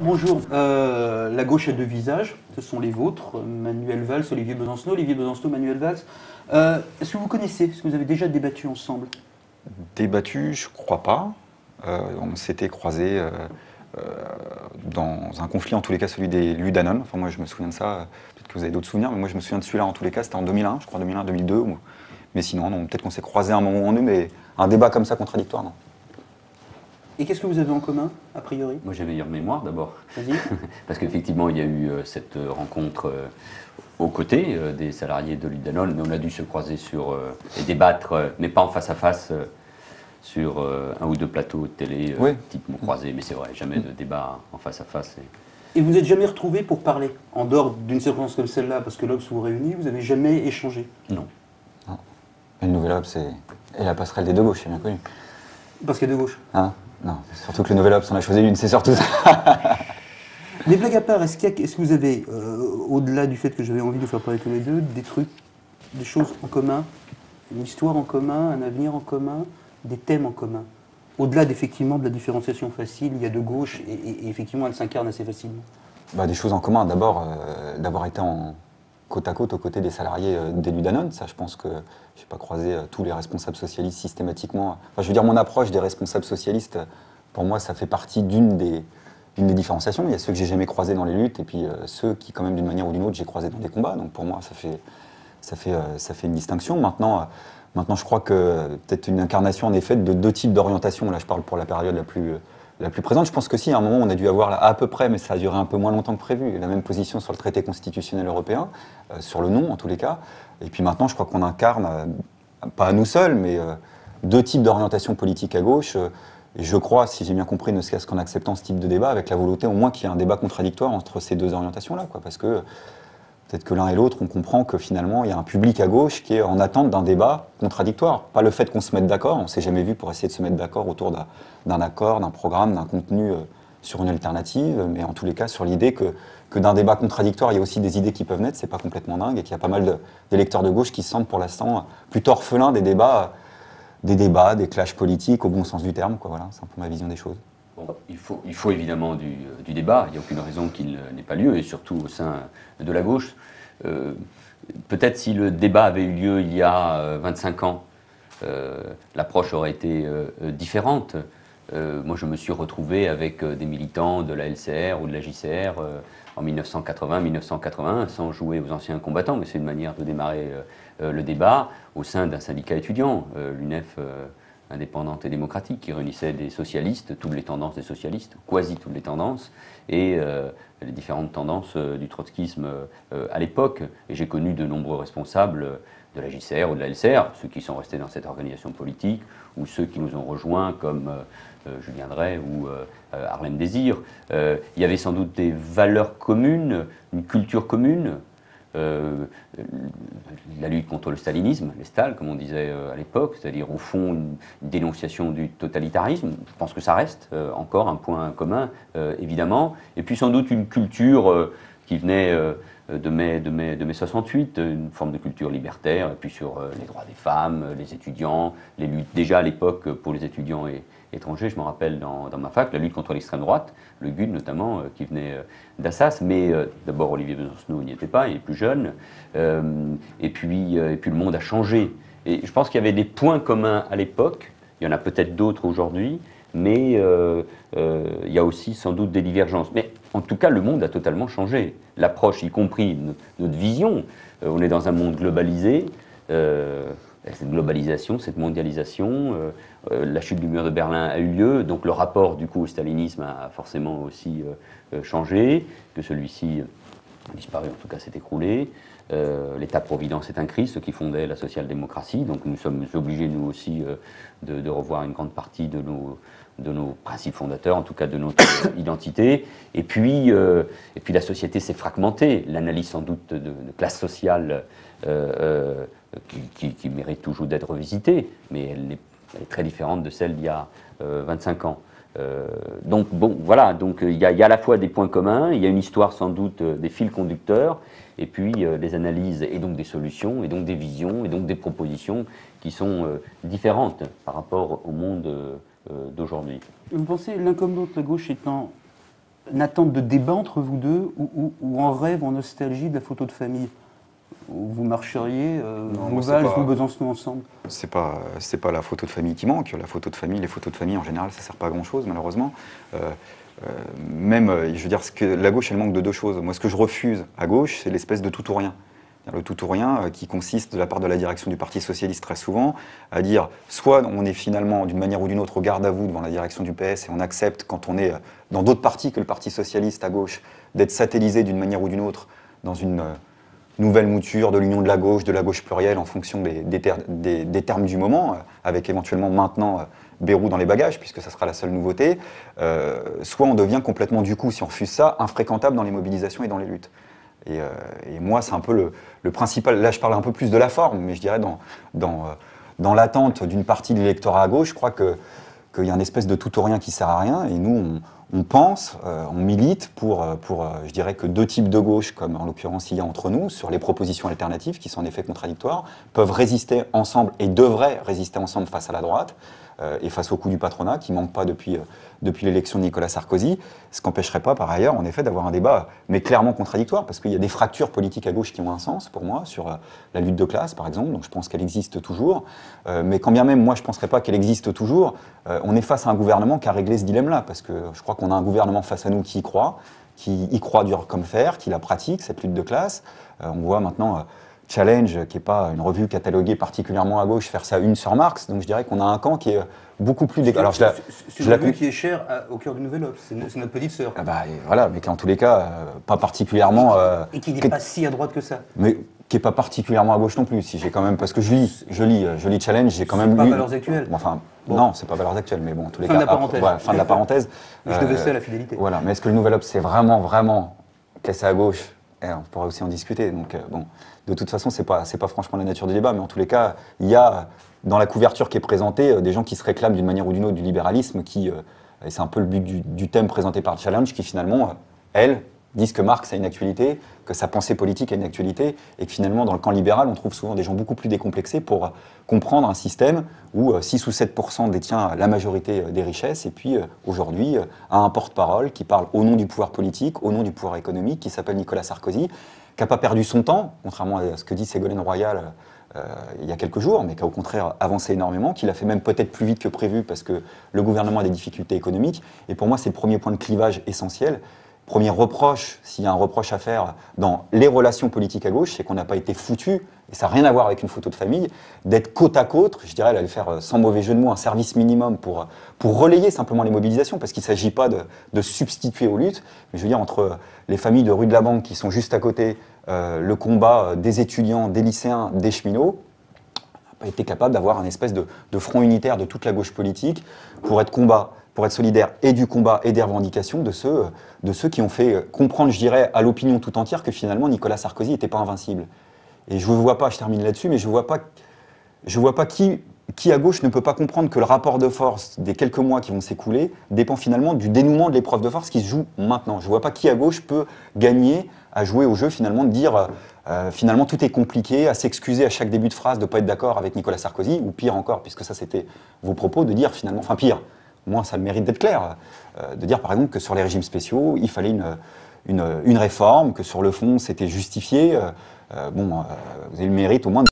Bonjour, la gauche a deux visages, ce sont les vôtres, Manuel Valls, Olivier Besancenot, Manuel Valls. Est-ce que vous connaissez, est-ce que vous avez déjà débattu ensemble? Débattu, je crois pas. On s'était croisés dans un conflit, en tous les cas celui des Ludanon. Enfin moi je me souviens de ça, peut-être que vous avez d'autres souvenirs, mais moi je me souviens de celui-là en tous les cas, c'était en 2001, je crois 2001-2002. Mais sinon, non, peut-être qu'on s'est croisés à un moment donné, mais un débat comme ça contradictoire, non. Et qu'est-ce que vous avez en commun, a priori? Moi, j'ai meilleure mémoire d'abord. Vas-y. Parce qu'effectivement, il y a eu cette rencontre aux côtés des salariés de Ludanon, mais on a dû se croiser et débattre, mais pas en face à face, sur un ou deux plateaux de télé, Oui. typiquement croisés. Mais c'est vrai, jamais de débat en face à face. Et vous n'êtes jamais retrouvés pour parler, en dehors d'une circonstance comme celle-là, parce que l'Obs vous réunit, vous n'avez jamais échangé? Non. Et le Nouvel Obs et la passerelle des deux gauches, c'est bien connu. Parce qu'il y a deux gauches. Hein? Non, c'est surtout que le Nouvel Obs, on a choisi une, c'est surtout ça. Les blagues à part, est-ce que vous avez, au-delà du fait que j'avais envie de faire parler tous les deux, des trucs, des choses en commun, une histoire en commun, un avenir en commun, des thèmes en commun? Au-delà d'effectivement de la différenciation facile, il y a deux gauches et effectivement elle s'incarne assez facilement. Des choses en commun, d'abord, d'avoir été côte à côte aux côtés des salariés des Ludanon. Ça, je pense que je n'ai pas croisé tous les responsables socialistes systématiquement. Enfin, je veux dire, mon approche des responsables socialistes, pour moi, ça fait partie d'une des différenciations. Il y a ceux que j'ai jamais croisés dans les luttes et puis ceux qui, quand même, d'une manière ou d'une autre, j'ai croisés dans des combats. Donc pour moi, ça fait une distinction. Maintenant, je crois que peut-être une incarnation, en effet, de deux types d'orientation. Là, je parle pour la période la plus présente. Je pense que si, à un moment, on a dû avoir à peu près, mais ça a duré un peu moins longtemps que prévu, la même position sur le traité constitutionnel européen, sur le non en tous les cas. Et puis maintenant, je crois qu'on incarne, pas à nous seuls, mais deux types d'orientation politique à gauche. Et je crois, si j'ai bien compris, ne serait-ce qu'en acceptant ce type de débat, avec la volonté au moins qu'il y ait un débat contradictoire entre ces deux orientations-là, quoi, parce que peut-être que l'un et l'autre, on comprend que finalement, il y a un public à gauche qui est en attente d'un débat contradictoire. Pas le fait qu'on se mette d'accord, on ne s'est jamais vu pour essayer de se mettre d'accord autour d'un accord, d'un programme, d'un contenu sur une alternative, mais en tous les cas sur l'idée que d'un débat contradictoire, il y a aussi des idées qui peuvent naître, c'est pas complètement dingue, et qu'il y a pas mal d'électeurs de gauche qui se sentent pour l'instant plutôt orphelins des débats, des clashs politiques au bon sens du terme, quoi, voilà, c'est un peu ma vision des choses. Bon, il faut évidemment du débat, il n'y a aucune raison qu'il n'ait pas lieu, et surtout au sein de la gauche. Peut-être si le débat avait eu lieu il y a 25 ans, l'approche aurait été différente. Moi, je me suis retrouvé avec des militants de la LCR ou de la JCR en 1980-1981, sans jouer aux anciens combattants, mais c'est une manière de démarrer le débat au sein d'un syndicat étudiant, l'UNEF indépendante et démocratique, qui réunissait des socialistes, toutes les tendances des socialistes, quasi toutes les tendances, et les différentes tendances du trotskisme à l'époque. Et j'ai connu de nombreux responsables de la JCR ou de la LCR, ceux qui sont restés dans cette organisation politique, ou ceux qui nous ont rejoints, comme Julien Drey ou Harlem Désir. Il y avait sans doute des valeurs communes, une culture commune, la lutte contre le stalinisme, les Stals, comme on disait à l'époque, c'est-à-dire au fond une dénonciation du totalitarisme. Je pense que ça reste encore un point commun, évidemment. Et puis sans doute une culture qui venait de mai 68, une forme de culture libertaire, et puis sur les droits des femmes, les étudiants, les luttes déjà à l'époque pour les étudiants étrangers, je me rappelle dans ma fac, la lutte contre l'extrême droite, le GUD notamment, qui venait d'Assas, mais d'abord Olivier Besancenot n'y était pas, il est plus jeune, et puis le monde a changé. Et je pense qu'il y avait des points communs à l'époque, il y en a peut-être d'autres aujourd'hui, mais il y a aussi sans doute des divergences. Mais en tout cas, le monde a totalement changé. L'approche, y compris notre vision, on est dans un monde globalisé, cette globalisation, cette mondialisation, la chute du mur de Berlin a eu lieu, donc le rapport du coup au stalinisme a forcément aussi changé, que celui-ci a disparu, en tout cas s'est écroulé. L'État-providence est un Christ, ce qui fondait la social-démocratie, donc nous sommes obligés nous aussi de revoir une grande partie de nos principes fondateurs, en tout cas de notre identité. Et puis la société s'est fragmentée, l'analyse sans doute de classe sociale qui mérite toujours d'être revisitée, mais elle est très différente de celle d'il y a 25 ans. Donc bon, voilà, donc il y a à la fois des points communs, il y a une histoire sans doute, des fils conducteurs, et puis des analyses, et donc des solutions, et donc des visions, et donc des propositions qui sont différentes par rapport au monde d'aujourd'hui. Vous pensez l'un comme l'autre, la gauche étant une attente de débat entre vous deux ou en rêve, en nostalgie de la photo de famille où vous marcheriez, Non, vous moi, c'est Valls, pas- vous Besançon ensemble? C'est pas la photo de famille qui manque. La photo de famille, les photos de famille en général, ça sert pas à grand chose malheureusement. Même, je veux dire, la gauche, elle manque de deux choses. Moi, ce que je refuse à gauche, c'est l'espèce de tout ou rien. Le tout ou rien qui consiste de la part de la direction du Parti Socialiste très souvent à dire soit on est finalement d'une manière ou d'une autre au garde à vous devant la direction du PS et on accepte quand on est dans d'autres partis que le Parti Socialiste à gauche d'être satellisé d'une manière ou d'une autre dans une nouvelle mouture de l'union de la gauche plurielle en fonction des termes du moment, avec éventuellement maintenant Bayrou dans les bagages, puisque ça sera la seule nouveauté, soit on devient complètement, du coup, si on refuse ça, infréquentable dans les mobilisations et dans les luttes. Et moi, c'est un peu le principal. Là, je parle un peu plus de la forme, mais je dirais dans l'attente d'une partie de l'électorat à gauche, je crois qu'il y a une espèce de tout ou rien qui sert à rien. Et nous, on pense, on milite pour, je dirais que deux types de gauche, comme en l'occurrence il y a entre nous, sur les propositions alternatives, qui sont en effet contradictoires, peuvent résister ensemble et devraient résister ensemble face à la droite. Et face au coup du patronat, qui ne manque pas depuis l'élection de Nicolas Sarkozy, ce qui n'empêcherait pas, par ailleurs, en effet, d'avoir un débat, mais clairement contradictoire, parce qu'il y a des fractures politiques à gauche qui ont un sens, pour moi, sur la lutte de classe, par exemple, donc je pense qu'elle existe toujours, mais quand bien même, moi, je ne penserais pas qu'elle existe toujours, on est face à un gouvernement qui a réglé ce dilemme-là, parce que je crois qu'on a un gouvernement face à nous qui y croit dur comme fer, qui la pratique, cette lutte de classe. On voit maintenant... Challenge, qui n'est pas une revue cataloguée particulièrement à gauche, faire ça une sur Marx. Donc je dirais qu'on a un camp qui est beaucoup plus... Alors, c'est une revue qui est chère au cœur du Nouvel Obs, c'est notre petite sœur. Ah bah, voilà, mais qui en tous les cas, pas particulièrement... et qui n'est pas si à droite que ça. Mais qui n'est pas particulièrement à gauche non plus, si j'ai quand même... Parce que je lis Challenge, j'ai quand même lu... C'est pas Valeurs Actuelles. Enfin, bon. Non, c'est pas Valeurs Actuelles, mais bon, en tous les fin cas... De la parenthèse. Voilà, fin de la parenthèse. Je devais ça à la fidélité. Voilà, mais est-ce que le Nouvel Obs, c'est vraiment classé à gauche? On pourra aussi en discuter. Donc, bon, de toute façon, c'est pas franchement la nature du débat, mais en tous les cas, il y a dans la couverture qui est présentée des gens qui se réclament d'une manière ou d'une autre du libéralisme, et c'est un peu le but du thème présenté par le Challenge, qui finalement, elles, disent que Marx a une actualité, que sa pensée politique a une actualité, et que finalement, dans le camp libéral, on trouve souvent des gens beaucoup plus décomplexés pour comprendre un système où 6 ou 7% détient la majorité des richesses, et puis aujourd'hui, a un porte-parole qui parle au nom du pouvoir politique, au nom du pouvoir économique, qui s'appelle Nicolas Sarkozy, qui n'a pas perdu son temps, contrairement à ce que dit Ségolène Royal il y a quelques jours, mais qui a au contraire avancé énormément, qui l'a fait même peut-être plus vite que prévu parce que le gouvernement a des difficultés économiques. Et pour moi, c'est le premier point de clivage essentiel. Premier reproche, s'il y a un reproche à faire dans les relations politiques à gauche, c'est qu'on n'a pas été foutu, et ça n'a rien à voir avec une photo de famille, d'être côte à côte, je dirais, d'aller faire, sans mauvais jeu de mots, un service minimum pour relayer simplement les mobilisations, parce qu'il ne s'agit pas de substituer aux luttes, mais je veux dire, entre les familles de rue de la Banque qui sont juste à côté, le combat des étudiants, des lycéens, des cheminots, on n'a pas été capable d'avoir un espèce de front unitaire de toute la gauche politique pour être solidaire et du combat et des revendications de ceux qui ont fait comprendre, je dirais, à l'opinion tout entière que finalement Nicolas Sarkozy n'était pas invincible. Et je ne vois pas, je termine là-dessus, mais je ne vois pas qui à gauche ne peut pas comprendre que le rapport de force des quelques mois qui vont s'écouler dépend finalement du dénouement de l'épreuve de force qui se joue maintenant. Je ne vois pas qui à gauche peut gagner à jouer au jeu finalement, de dire finalement tout est compliqué, à s'excuser à chaque début de phrase de ne pas être d'accord avec Nicolas Sarkozy, ou pire encore, puisque ça c'était vos propos, de dire finalement, enfin pire, moi ça a le mérite d'être clair, de dire par exemple que sur les régimes spéciaux, il fallait une réforme, que sur le fond c'était justifié. Vous avez le mérite au moins